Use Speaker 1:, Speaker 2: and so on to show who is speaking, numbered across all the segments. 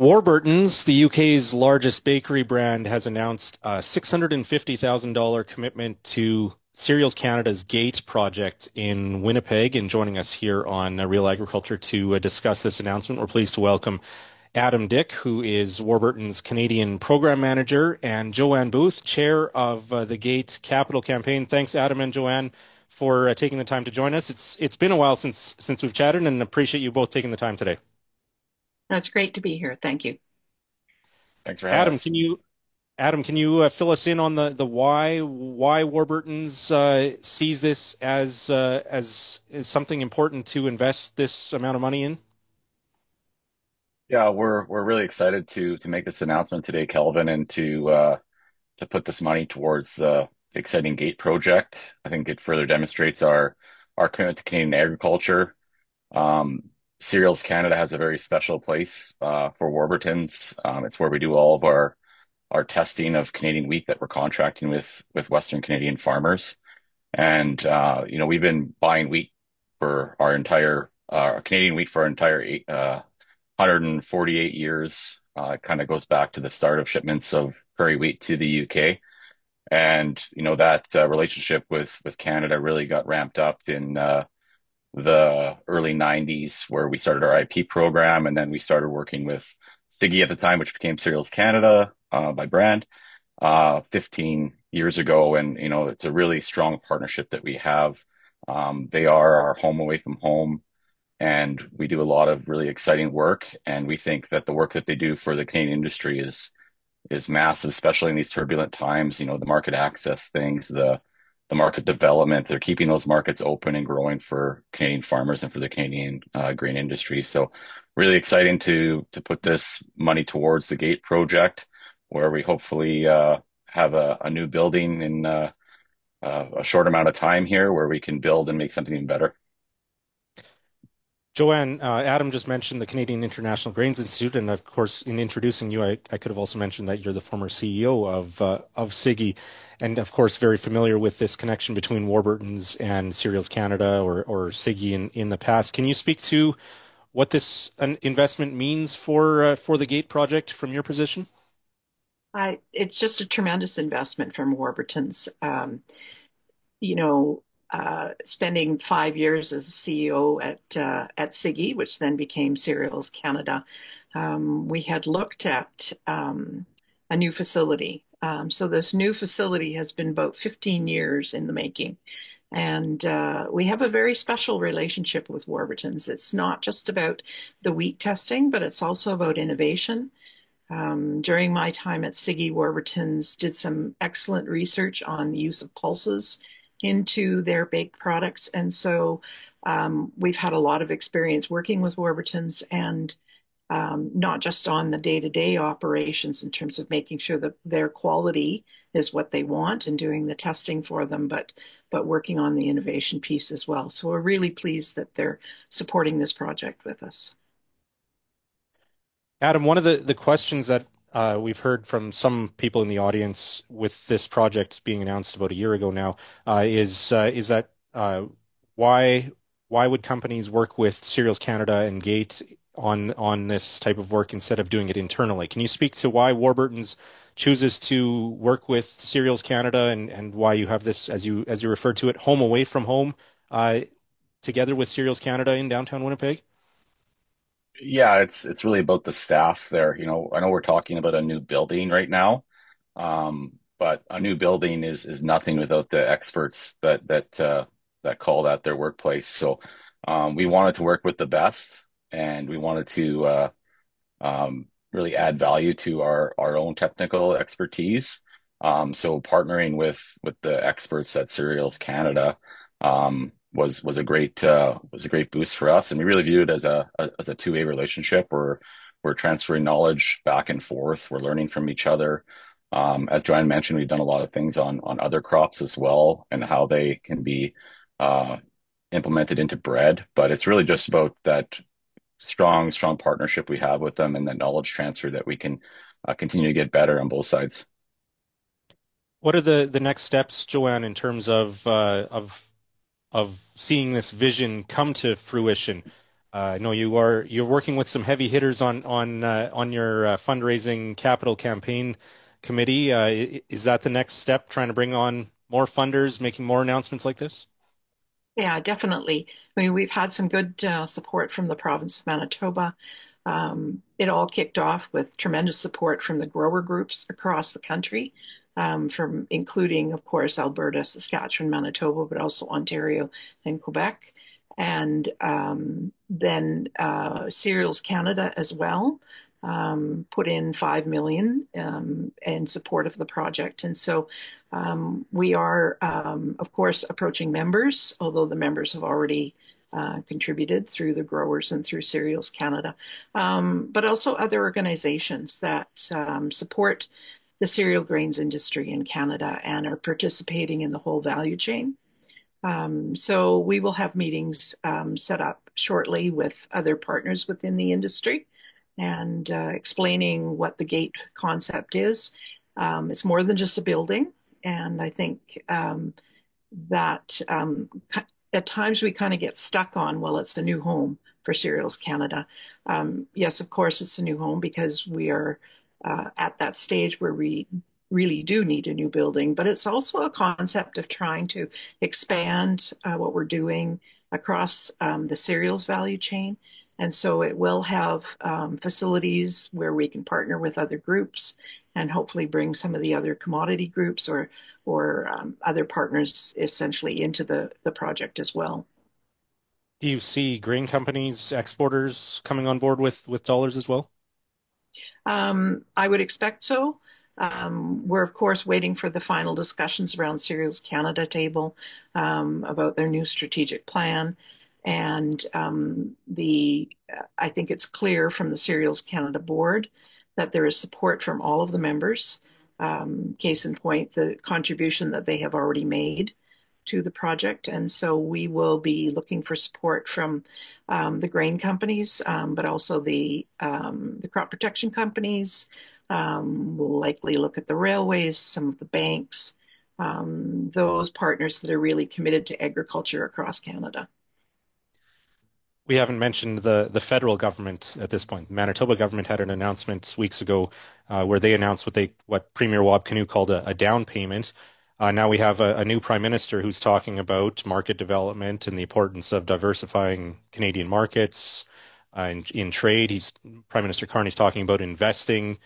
Speaker 1: Warburton's, the UK's largest bakery brand, has announced a $650,000 commitment to Cereals Canada's GATE project in Winnipeg. And joining us here on Real Agriculture to discuss this announcement, we're pleased to welcome Adam Dick, who is Warburton's Canadian Program Manager, and Joanne Booth, Chair of the GATE Capital Campaign. Thanks, Adam and Joanne, for taking the time to join us. It's been a while since we've chatted, and appreciate you both taking the time today.
Speaker 2: It's great to be here. Thank you.
Speaker 3: Thanks for having
Speaker 1: Adam,
Speaker 3: us.
Speaker 1: can you Adam, can you fill us in on the why Warburton's sees this as something important to invest this amount of money in?
Speaker 3: Yeah, we're really excited to make this announcement today, Kelvin, and to put this money towards the exciting Gate project. I think it further demonstrates our commitment to Canadian agriculture. Um, Cereals Canada has a very special place for Warburtons. It's where we do all of our testing of Canadian wheat that we're contracting with Western Canadian farmers. And we've been buying wheat for our entire Canadian wheat for our entire 148 years. It kind of goes back to the start of shipments of prairie wheat to the UK. And that relationship with Canada really got ramped up in the early 90s, where we started our IP program, and then we started working with Siggy at the time, which became Cereals Canada by brand 15 years ago. And it's a really strong partnership that we have. They are our home away from home, and we do a lot of really exciting work. And we think that the work that they do for the Canadian industry is massive, especially in these turbulent times. The market access things, the market development. They're keeping those markets open and growing for Canadian farmers and for the Canadian grain industry. So, really exciting to put this money towards the Gate project, where we hopefully have a new building in a short amount of time here, where we can build and make something even better.
Speaker 1: Joanne, Adam just mentioned the Canadian International Grains Institute, and of course, in introducing you, I could have also mentioned that you're the former CEO of Siggy, and of course, very familiar with this connection between Warburton's and Cereals Canada or Siggy in the past. Can you speak to what this investment means for the Gate project from your position?
Speaker 2: It's just a tremendous investment from Warburton's. You know, Spending 5 years as CEO at Siggy, which then became Cereals Canada, we had looked at a new facility. So this new facility has been about 15 years in the making. And we have a very special relationship with Warburton's. It's not just about the wheat testing, but it's also about innovation. During my time at Siggy, Warburton's did some excellent research on the use of pulses into their baked products. And so we've had a lot of experience working with Warburton's and not just on the day-to-day operations in terms of making sure that their quality is what they want and doing the testing for them, but working on the innovation piece as well. So we're really pleased that they're supporting this project with us.
Speaker 1: Adam, one of the questions that we've heard from some people in the audience with this project being announced about a year ago now is that why why would companies work with Cereals Canada and Gate on this type of work instead of doing it internally? Can you speak to why Warburton's chooses to work with Cereals Canada and why you have this, as you referred to it, home away from home, uh, together with Cereals Canada in downtown Winnipeg?
Speaker 3: Yeah, it's really about the staff there. I know we're talking about a new building right now, but a new building is nothing without the experts that call that their workplace. So we wanted to work with the best, and we wanted to really add value to our own technical expertise. So partnering with the experts at Cereals Canada was a great boost for us, and we really view it as a two-way relationship where we're transferring knowledge back and forth. We're learning from each other. As Joanne mentioned, we've done a lot of things on other crops as well, and how they can be uh, implemented into bread. But it's really just about that strong partnership we have with them, and that knowledge transfer that we can continue to get better on both sides.
Speaker 1: What are the next steps, Joanne, in terms of seeing this vision come to fruition? I know you're working with some heavy hitters on your fundraising capital campaign committee. Is that the next step, trying to bring on more funders, making more announcements like this?
Speaker 2: Yeah, definitely. I mean, we've had some good support from the province of Manitoba. It all kicked off with tremendous support from the grower groups across the country, from including, of course, Alberta, Saskatchewan, Manitoba, but also Ontario and Quebec, and then Cereals Canada as well. Put in 5 million in support of the project. And so we are, of course, approaching members, although the members have already contributed through the growers and through Cereals Canada, but also other organizations that support the cereal grains industry in Canada and are participating in the whole value chain. So we will have meetings set up shortly with other partners within the industry and explaining what the gate concept is. It's more than just a building. And I think that at times we kind of get stuck on, well, it's a new home for Cereals Canada. Yes, of course, it's a new home because we are at that stage where we really do need a new building, but it's also a concept of trying to expand what we're doing across the cereals value chain. And so it will have facilities where we can partner with other groups and hopefully bring some of the other commodity groups or other partners essentially into the project as well.
Speaker 1: Do you see grain companies, exporters coming on board with dollars as well?
Speaker 2: I would expect so. We're, of course, waiting for the final discussions around Cereals Canada table about their new strategic plan. And I think it's clear from the Cereals Canada board that there is support from all of the members. Case in point, the contribution that they have already made to the project. And so we will be looking for support from the grain companies, but also the crop protection companies. We'll likely look at the railways, some of the banks, those partners that are really committed to agriculture across Canada.
Speaker 1: We haven't mentioned the federal government at this point. The Manitoba government had an announcement weeks ago where they announced what Premier Wab Kinew called a down payment. Now we have a new prime minister who's talking about market development and the importance of diversifying Canadian markets in trade. Prime Minister Carney's talking about investing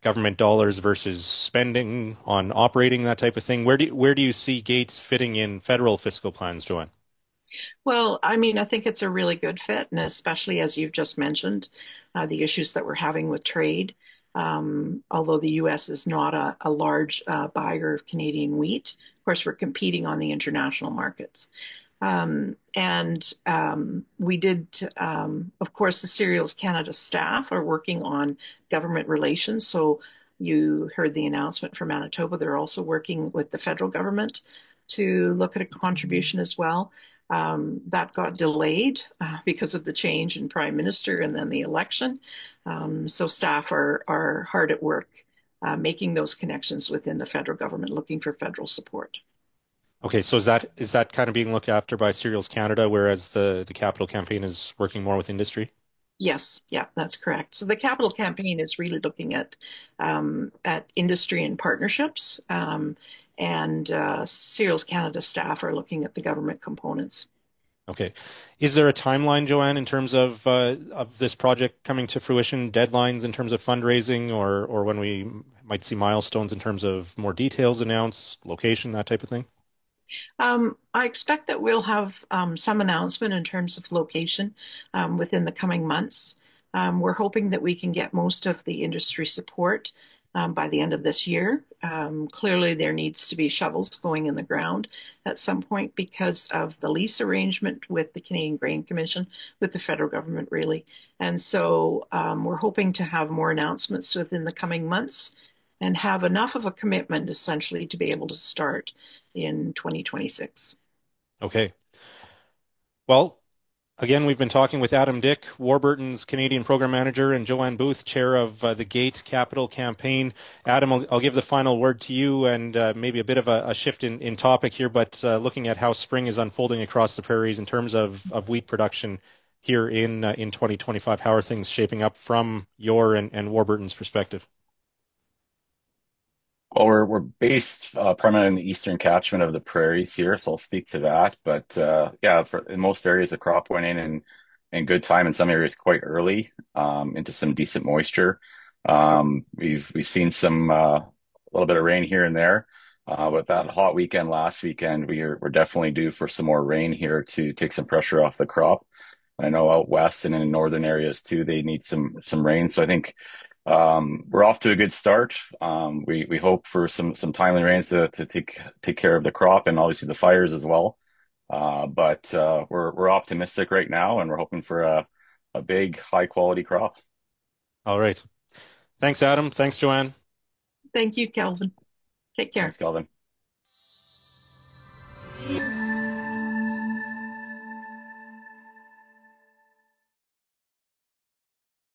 Speaker 1: government dollars versus spending on operating, that type of thing. Where do you see Gates fitting in federal fiscal plans, Joanne?
Speaker 2: Well, I mean, I think it's a really good fit, and especially as you've just mentioned, the issues that we're having with trade. Although the U.S. is not a large buyer of Canadian wheat, of course, we're competing on the international markets. And we did, of course, the Cereals Canada staff are working on government relations. So you heard the announcement from Manitoba. They're also working with the federal government to look at a contribution as well. That got delayed because of the change in prime minister and then the election. So staff are hard at work making those connections within the federal government, looking for federal support.
Speaker 1: Okay, so is that kind of being looked after by Cereals Canada, whereas the capital campaign is working more with industry?
Speaker 2: Yes, yeah, that's correct. So the capital campaign is really looking at industry and partnerships, and Cereals Canada staff are looking at the government components.
Speaker 1: Okay. Is there a timeline, Joanne, in terms of this project coming to fruition, deadlines in terms of fundraising, or when we might see milestones in terms of more details announced, location, that type of thing?
Speaker 2: I expect that we'll have some announcement in terms of location within the coming months. We're hoping that we can get most of the industry support by the end of this year. Clearly, there needs to be shovels going in the ground at some point because of the lease arrangement with the Canadian Grain Commission, with the federal government, really. And so we're hoping to have more announcements within the coming months and have enough of a commitment essentially to be able to start in 2026.
Speaker 1: Okay. Well, again, we've been talking with Adam Dick, Warburton's Canadian Program Manager, and Joanne Booth, Chair of the Gate Capital Campaign. Adam, I'll give the final word to you and maybe a bit of a shift in topic here, but looking at how spring is unfolding across the prairies in terms of wheat production, here in 2025. How are things shaping up from your and Warburton's perspective?
Speaker 3: Well, we're based primarily in the eastern catchment of the prairies here, so I'll speak to that. But yeah, in most areas, the crop went in good time. In some areas, quite early, into some decent moisture. We've seen some a little bit of rain here and there. With that hot weekend last weekend, we're definitely due for some more rain here to take some pressure off the crop. I know out west and in northern areas too, they need some rain. So I think we're off to a good start. We hope for some timely rains to take care of the crop and obviously the fires as well. But we're optimistic right now, and we're hoping for a big high quality crop.
Speaker 1: All right. Thanks, Adam. Thanks, Joanne.
Speaker 2: Thank you, Calvin. Take care.
Speaker 3: Thanks, Calvin.